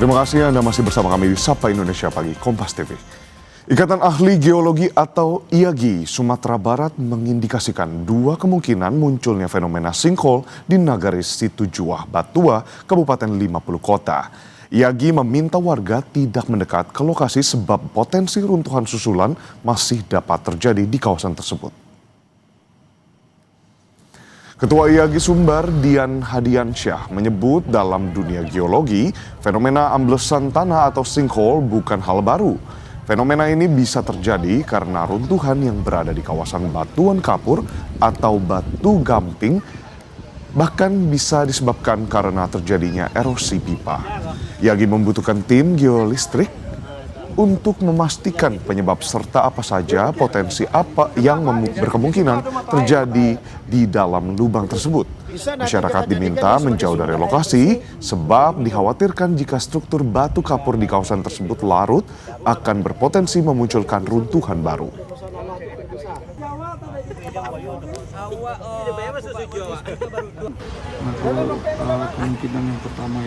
Terima kasih Anda masih bersama kami di Sapa Indonesia Pagi Kompas TV. Ikatan Ahli Geologi atau IAGI Sumatera Barat mengindikasikan dua kemungkinan munculnya fenomena sinkhole di Nagari Situjuah Batua, Kabupaten 50 Kota. IAGI meminta warga tidak mendekat ke lokasi sebab potensi runtuhan susulan masih dapat terjadi di kawasan tersebut. Ketua IAGI Sumbar, Dian Hadiansyah, menyebut dalam dunia geologi, fenomena amblesan tanah atau sinkhole bukan hal baru. Fenomena ini bisa terjadi karena runtuhan yang berada di kawasan batuan kapur atau batu gamping, bahkan bisa disebabkan karena terjadinya erosi pipa. IAGI membutuhkan tim geolistrik untuk memastikan penyebab serta apa saja potensi apa yang berkemungkinan terjadi di dalam lubang tersebut. Masyarakat diminta menjauh dari lokasi sebab dikhawatirkan jika struktur batu kapur di kawasan tersebut larut akan berpotensi memunculkan runtuhan baru. Nah, kalau kemungkinan yang pertama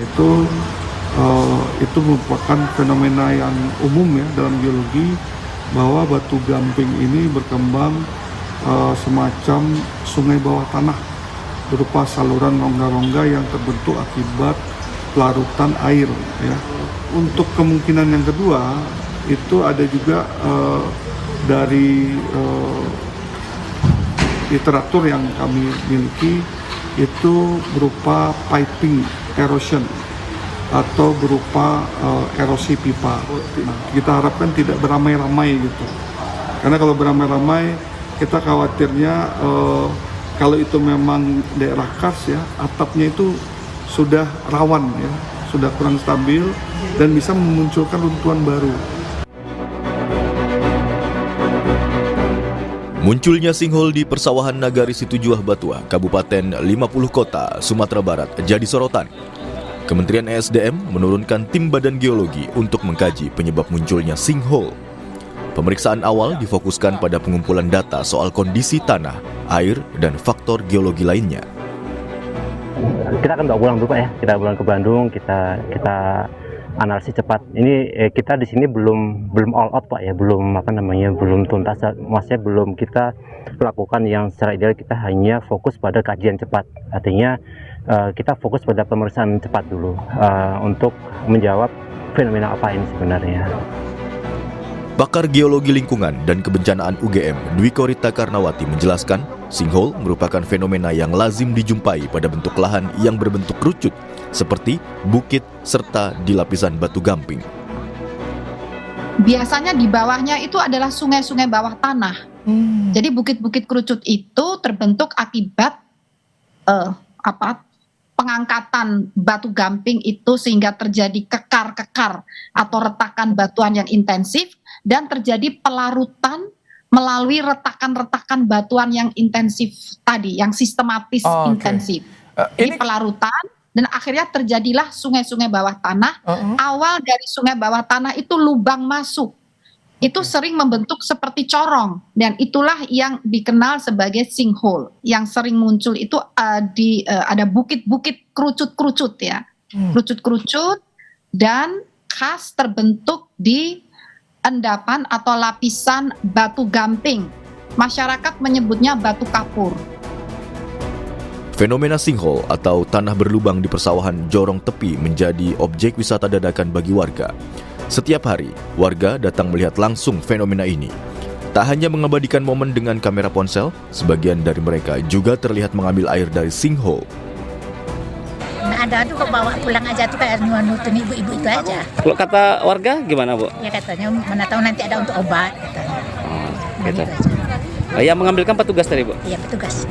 itu merupakan fenomena yang umum ya dalam geologi, bahwa batu gamping ini berkembang semacam sungai bawah tanah berupa saluran rongga-rongga yang terbentuk akibat larutan air ya. Untuk kemungkinan yang kedua itu ada juga dari literatur yang kami miliki, itu berupa piping erosion atau berupa erosi pipa. Nah, kita harapkan tidak beramai-ramai gitu, karena kalau beramai-ramai kita khawatirnya kalau itu memang daerah kars ya, atapnya itu sudah rawan ya, sudah kurang stabil dan bisa memunculkan runtuhan baru. Munculnya sinkhole di persawahan Nagari Situjuah Batua, Kabupaten 50 Kota, Sumatera Barat jadi sorotan. Kementerian ESDM menurunkan tim badan geologi untuk mengkaji penyebab munculnya sinkhole. Pemeriksaan awal difokuskan pada pengumpulan data soal kondisi tanah, air, dan faktor geologi lainnya. Kita akan pulang dulu Pak ya, kita pulang ke Bandung, kita analisis cepat. Ini kita di sini belum all out Pak ya, belum tuntas, maksudnya belum kita lakukan yang secara ideal. Kita hanya fokus pada kajian cepat, artinya kita fokus pada pemeriksaan cepat dulu untuk menjawab fenomena apa ini sebenarnya. Pakar Geologi Lingkungan dan Kebencanaan UGM, Dwi Korita Karnawati menjelaskan, sinkhole merupakan fenomena yang lazim dijumpai pada bentuk lahan yang berbentuk kerucut, seperti bukit serta di lapisan batu gamping. Biasanya di bawahnya itu adalah sungai-sungai bawah tanah. Jadi bukit-bukit kerucut itu terbentuk akibat pengangkatan batu gamping itu, sehingga terjadi kekar-kekar atau retakan batuan yang intensif dan terjadi pelarutan melalui retakan-retakan batuan yang intensif tadi, yang sistematis intensif. Ini pelarutan dan akhirnya terjadilah sungai-sungai bawah tanah. Awal dari sungai bawah tanah itu lubang masuk. Itu sering membentuk seperti corong, dan itulah yang dikenal sebagai sinkhole. Yang sering muncul itu ada bukit-bukit kerucut-kerucut ya, kerucut-kerucut, dan khas terbentuk di endapan atau lapisan batu gamping. Masyarakat menyebutnya batu kapur. Fenomena sinkhole atau tanah berlubang di persawahan Jorong Tepi menjadi objek wisata dadakan bagi warga. Setiap hari, warga datang melihat langsung fenomena ini. Tak hanya mengabadikan momen dengan kamera ponsel, sebagian dari mereka juga terlihat mengambil air dari sinkhole. Nah, ada tuh kok bawa pulang aja tuh, kayak nuntun ibu-ibu itu aja. Kalau kata warga gimana Bu? Ya katanya mana tahu nanti ada untuk obat katanya. Gitu. Yang mengambilkan petugas tadi Bu? Iya, petugas.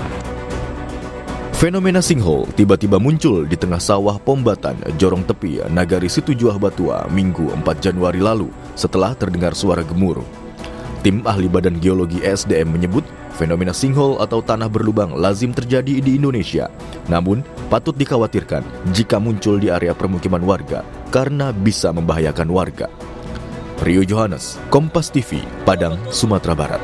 Fenomena sinkhole tiba-tiba muncul di tengah sawah Pombatan, Jorong Tepi, Nagari Situjuah Batua, Minggu 4 Januari lalu setelah terdengar suara gemuruh. Tim ahli Badan Geologi ESDM menyebut fenomena sinkhole atau tanah berlubang lazim terjadi di Indonesia. Namun, patut dikhawatirkan jika muncul di area permukiman warga karena bisa membahayakan warga. Rio Johannes, Kompas TV, Padang, Sumatera Barat.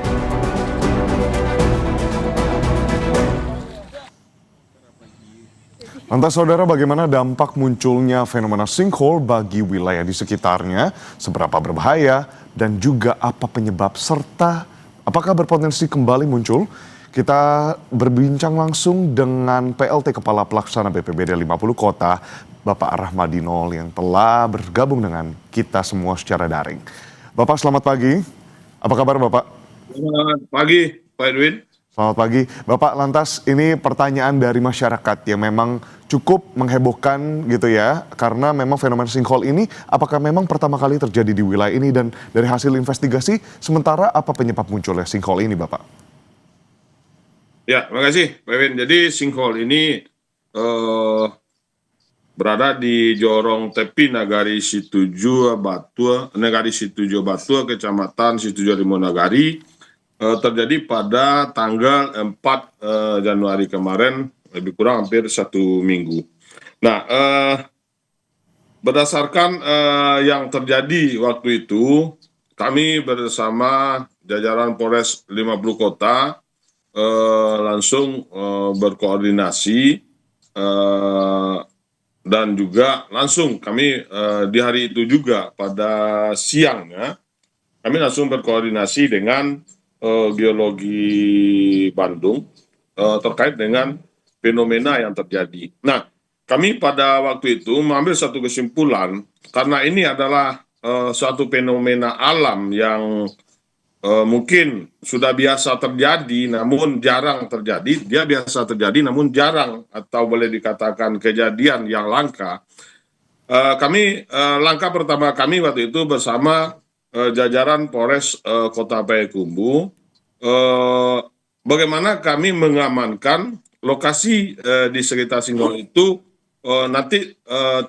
Lantas saudara, bagaimana dampak munculnya fenomena sinkhole bagi wilayah di sekitarnya, seberapa berbahaya, dan juga apa penyebab serta apakah berpotensi kembali muncul? Kita berbincang langsung dengan PLT Kepala Pelaksana BPBD 50 Kota, Bapak Rahmadinol yang telah bergabung dengan kita semua secara daring. Bapak selamat pagi, apa kabar Bapak? Selamat pagi Pak Edwin. Selamat pagi, Bapak. Lantas ini pertanyaan dari masyarakat yang memang cukup menghebohkan gitu ya, karena memang fenomena sinkhole ini apakah memang pertama kali terjadi di wilayah ini, dan dari hasil investigasi sementara apa penyebab munculnya sinkhole ini, Bapak? Ya, makasih Pak Edwin. Jadi sinkhole ini berada di jorong tepi Nagari Situjo Batua, Kecamatan Situjo Limonagari. Terjadi pada tanggal 4 Januari kemarin, lebih kurang hampir 1 minggu. Nah, berdasarkan yang terjadi waktu itu, kami bersama jajaran Polres 50 Kota langsung berkoordinasi dan juga langsung kami di hari itu juga pada siangnya, kami langsung berkoordinasi dengan Geologi Bandung terkait dengan fenomena yang terjadi. Nah, kami pada waktu itu mengambil satu kesimpulan karena ini adalah suatu fenomena alam yang mungkin sudah biasa terjadi namun jarang terjadi. Dia biasa terjadi namun jarang, atau boleh dikatakan kejadian yang langka. Langkah pertama kami waktu itu bersama jajaran Polres Kota Payakumbuh, bagaimana kami mengamankan lokasi di sekitar sinkhole itu nanti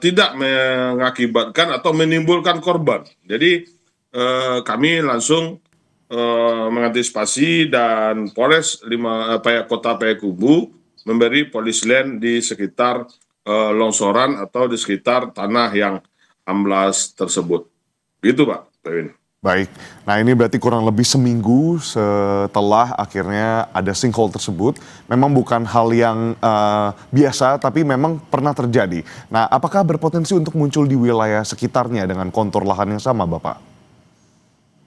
tidak mengakibatkan atau menimbulkan korban. Jadi kami langsung mengantisipasi, dan Polres Kota Payakumbuh memberi polis land di sekitar longsoran atau di sekitar tanah yang amblas tersebut. Gitu Pak Kevin. Baik, nah ini berarti kurang lebih seminggu setelah akhirnya ada sinkhole tersebut. Memang bukan hal yang biasa, tapi memang pernah terjadi. Nah, apakah berpotensi untuk muncul di wilayah sekitarnya dengan kontur lahan yang sama, Bapak?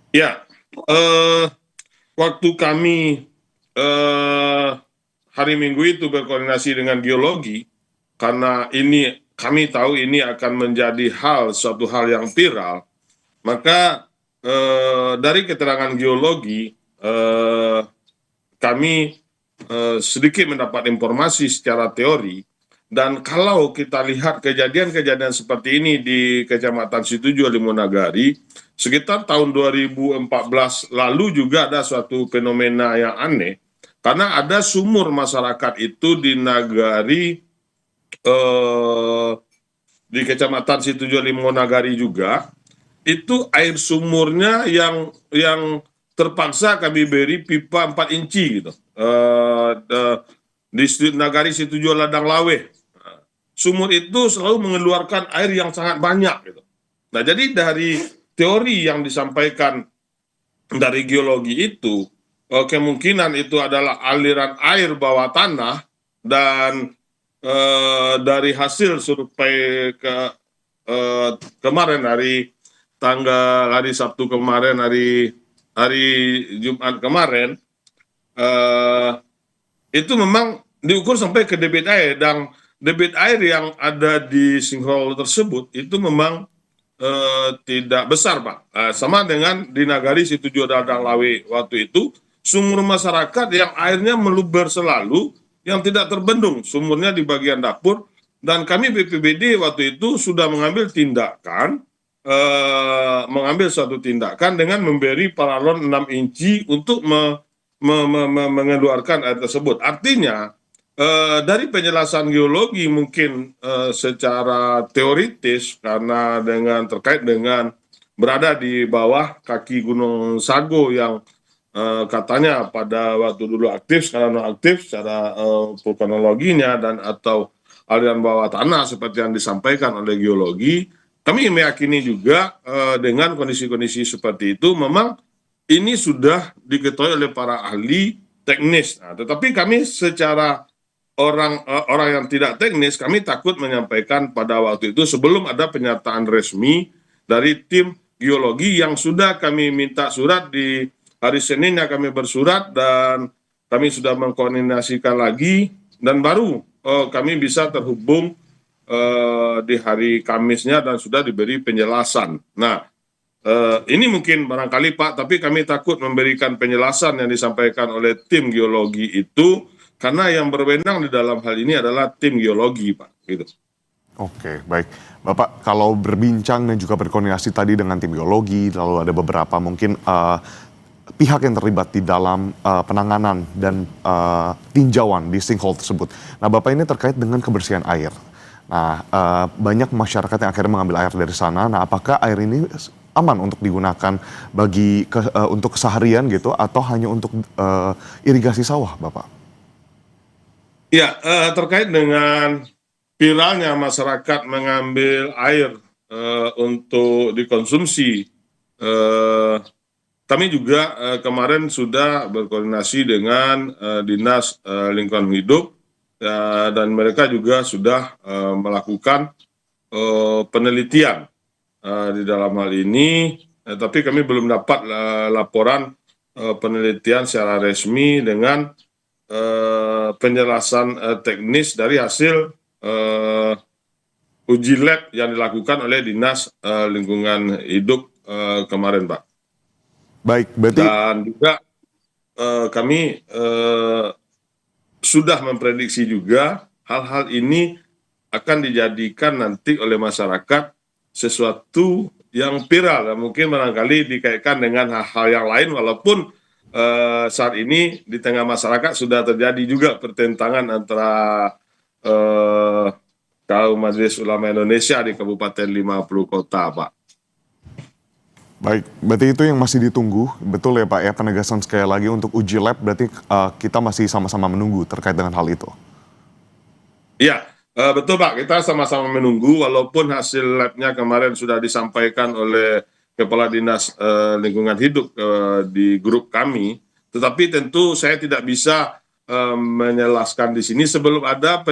Ya, waktu kami hari Minggu itu berkoordinasi dengan geologi, karena ini kami tahu ini akan menjadi suatu hal yang viral, maka dari keterangan geologi kami sedikit mendapat informasi secara teori, dan kalau kita lihat kejadian-kejadian seperti ini di Kecamatan Situjo Limonagari, sekitar tahun 2014 lalu juga ada suatu fenomena yang aneh, karena ada sumur masyarakat itu di Nagari, di Kecamatan Situjo Limonagari juga, itu air sumurnya yang terpaksa kami beri pipa 4 inci gitu. Di Nagari Situjo Ladang Lawe. Sumur itu selalu mengeluarkan air yang sangat banyak gitu. Nah, jadi dari teori yang disampaikan dari geologi itu, kemungkinan itu adalah aliran air bawah tanah, dan dari hasil survei kemarin hari Sabtu kemarin, hari Jumat kemarin, itu memang diukur sampai ke debit air, dan debit air yang ada di sinkhole tersebut itu memang tidak besar, Pak. Sama dengan di Nagari Situjo Ladang Lawe waktu itu, sumur masyarakat yang airnya meluber selalu, yang tidak terbendung, sumurnya di bagian dapur, dan kami BPBD waktu itu sudah mengambil suatu tindakan dengan memberi paralon 6 inci untuk mengeluarkan air tersebut. Artinya, dari penjelasan geologi mungkin secara teoritis, karena terkait dengan berada di bawah kaki Gunung Sago yang katanya pada waktu dulu aktif, sekarang non aktif secara vulkanologinya dan atau aliran bawah tanah seperti yang disampaikan oleh geologi, kami meyakini juga dengan kondisi-kondisi seperti itu memang ini sudah diketahui oleh para ahli teknis. Nah, tetapi kami secara orang yang tidak teknis, kami takut menyampaikan pada waktu itu sebelum ada pernyataan resmi dari tim geologi yang sudah kami minta surat di hari Seninnya kami bersurat dan kami sudah mengkoordinasikan lagi dan baru kami bisa terhubung di hari Kamisnya dan sudah diberi penjelasan. Nah, ini mungkin barangkali Pak, tapi kami takut memberikan penjelasan yang disampaikan oleh tim geologi itu karena yang berwenang di dalam hal ini adalah tim geologi, Pak. Gitu. Oke, baik. Bapak, kalau berbincang dan juga berkoordinasi tadi dengan tim geologi, lalu ada beberapa mungkin pihak yang terlibat di dalam penanganan dan tinjauan di sinkhole tersebut. Nah, Bapak ini terkait dengan kebersihan air. Nah, banyak masyarakat yang akhirnya mengambil air dari sana. Nah, apakah air ini aman untuk digunakan untuk keseharian gitu, atau hanya untuk irigasi sawah, Bapak? Ya, terkait dengan viralnya masyarakat mengambil air untuk dikonsumsi, kami juga kemarin sudah berkoordinasi dengan Dinas Lingkungan Hidup dan mereka juga sudah melakukan penelitian di dalam hal ini, tapi kami belum dapat laporan penelitian secara resmi dengan penjelasan teknis dari hasil uji lab yang dilakukan oleh Dinas Lingkungan Hidup kemarin, Pak. Baik, berarti Dan juga kami sudah memprediksi juga hal-hal ini akan dijadikan nanti oleh masyarakat sesuatu yang viral, dan mungkin barangkali dikaitkan dengan hal-hal yang lain, walaupun saat ini di tengah masyarakat sudah terjadi juga pertentangan antara kaum Majelis Ulama Indonesia di Kabupaten 50 kota, Pak. baik, berarti itu yang masih ditunggu, betul ya Pak ya, penegasan sekali lagi untuk uji lab, berarti kita masih sama-sama menunggu terkait dengan hal itu. Iya, betul Pak, kita sama-sama menunggu walaupun hasil labnya kemarin sudah disampaikan oleh Kepala Dinas Lingkungan Hidup di grup kami, tetapi tentu saya tidak bisa menjelaskan di sini sebelum ada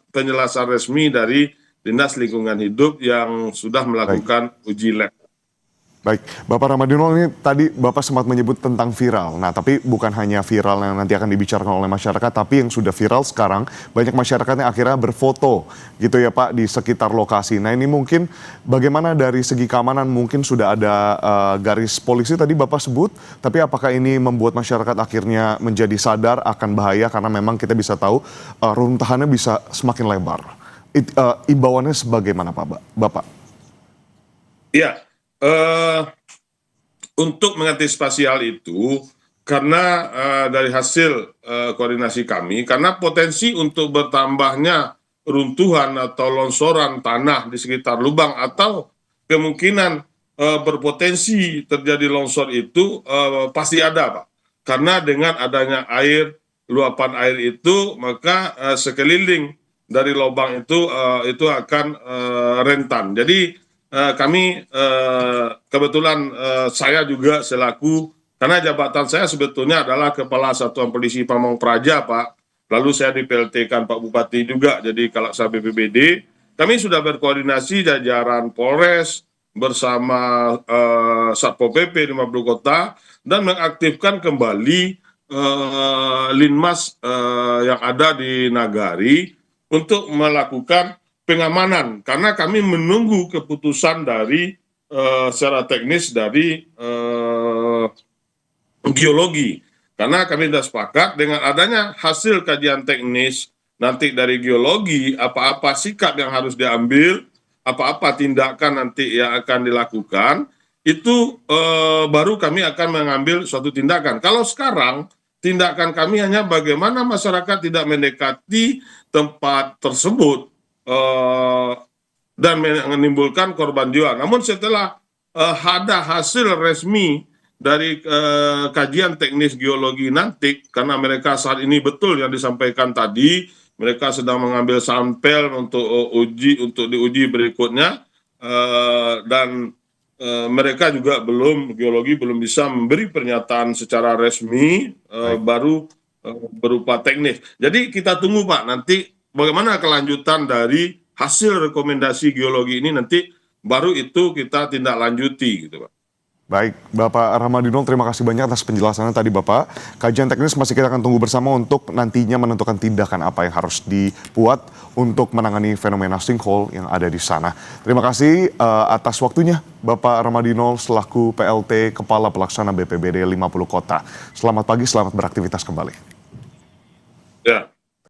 penjelasan resmi dari Dinas Lingkungan Hidup yang sudah melakukan uji lab. Baik, Bapak Ramadino, ini tadi Bapak sempat menyebut tentang viral. Nah, tapi bukan hanya viral yang nanti akan dibicarakan oleh masyarakat, tapi yang sudah viral sekarang, banyak masyarakat yang akhirnya berfoto gitu ya Pak di sekitar lokasi. Nah, ini mungkin bagaimana dari segi keamanan, mungkin sudah ada garis polisi tadi Bapak sebut, tapi apakah ini membuat masyarakat akhirnya menjadi sadar akan bahaya karena memang kita bisa tahu runtuhannya bisa semakin lebar. Imbauannya sebagaimana Pak, Bapak? Iya. Untuk mengantisipasi hal itu, karena dari hasil koordinasi kami, karena potensi untuk bertambahnya runtuhan atau longsoran tanah di sekitar lubang atau kemungkinan berpotensi terjadi longsor itu pasti ada, Pak. Karena dengan adanya air, luapan air itu, maka sekeliling dari lubang itu akan rentan. Jadi kami kebetulan saya juga selaku, karena jabatan saya sebetulnya adalah Kepala Satuan Polisi Pamong Praja, Pak. Lalu saya di PLT-kan Pak Bupati juga, jadi kalau saya BPBD, kami sudah berkoordinasi jajaran Polres bersama Satpol PP 50 Kota dan mengaktifkan kembali Linmas yang ada di Nagari untuk melakukan pengamanan, karena kami menunggu keputusan dari secara teknis dari geologi. Karena kami sudah sepakat dengan adanya hasil kajian teknis nanti dari geologi, apa-apa sikap yang harus diambil, apa-apa tindakan nanti yang akan dilakukan, itu baru kami akan mengambil suatu tindakan. Kalau sekarang, tindakan kami hanya bagaimana masyarakat tidak mendekati tempat tersebut, dan menimbulkan korban jiwa. Namun setelah ada hasil resmi dari kajian teknis geologi nanti, karena mereka saat ini betul yang disampaikan tadi, mereka sedang mengambil sampel untuk diuji berikutnya, dan mereka juga geologi belum bisa memberi pernyataan secara resmi, baru berupa teknis. Jadi kita tunggu Pak, nanti bagaimana kelanjutan dari hasil rekomendasi geologi ini, nanti baru itu kita tindak lanjuti gitu Pak. Baik, Bapak Ramadinol, terima kasih banyak atas penjelasannya tadi Bapak. Kajian teknis masih kita akan tunggu bersama untuk nantinya menentukan tindakan apa yang harus dibuat untuk menangani fenomena sinkhole yang ada di sana. Terima kasih atas waktunya Bapak Ramadinol selaku PLT Kepala Pelaksana BPBD 50 Kota. Selamat pagi, selamat beraktivitas kembali.